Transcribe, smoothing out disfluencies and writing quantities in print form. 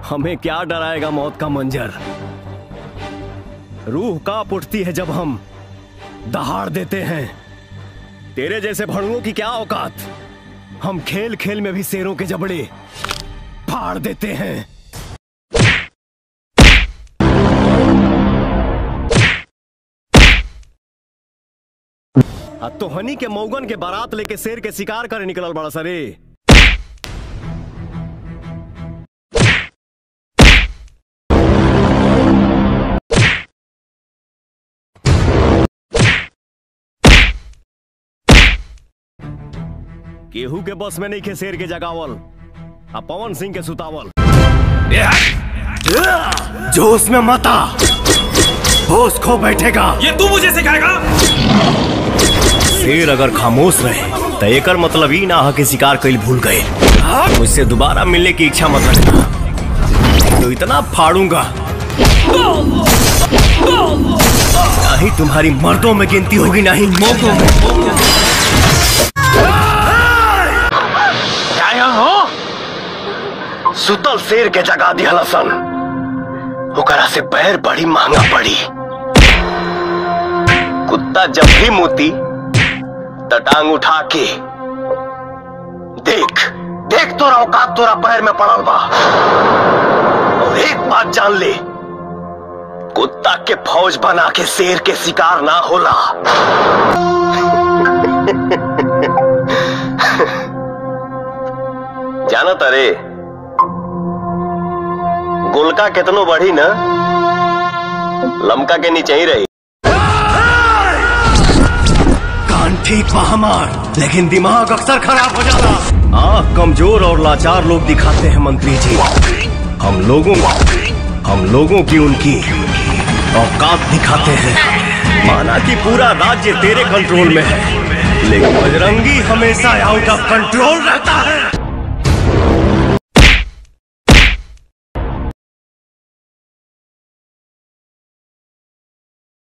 हमें क्या डराएगा मौत का मंजर। रूह कांप उठती है जब हम दहाड़ देते हैं। तेरे जैसे भड़ुओं की क्या औकात। हम खेल खेल में भी शेरों के जबड़े फाड़ देते हैं। तो हनी के मौगन के बारात लेके शेर के शिकार करे निकलल बड़ा सरे। केहू के बस में नहीं खे शेर के जगावल आ पवन सिंह के सुतावल। जोश में मता होश खो बैठेगा। ये तू मुझे सिखाएगा? शेर अगर खामोश रहे तो एकर मतलब ही ना है कि शिकार कईल भूल गए। मुझसे दोबारा मिलने की इच्छा मत रखना, तो इतना फाड़ूंगा नहीं तुम्हारी मर्दों में गिनती होगी नहीं मौकों में। सुतल शेर के जगा दिया लसन, ओकरा से पैर बड़ी महंगा पड़ी। कुत्ता जब भी मुती टांग उठा के देख देख तोरा औकात तोरा पैर में पड़ल बा। और एक बात जान ले, कुत्ता के फौज बना के शेर के शिकार ना होला। जाना तारे गोलका कितनो बढ़ी ना लमका के नीचे ही रही। ठीक हमार लेकिन दिमाग अक्सर खराब हो जाता। आँख कमजोर और लाचार लोग दिखाते हैं मंत्री जी। हम लोगों की उनकी औकात दिखाते हैं। माना कि पूरा राज्य तेरे कंट्रोल में है, लेकिन बजरंगी हमेशा आउट ऑफ कंट्रोल रहता है।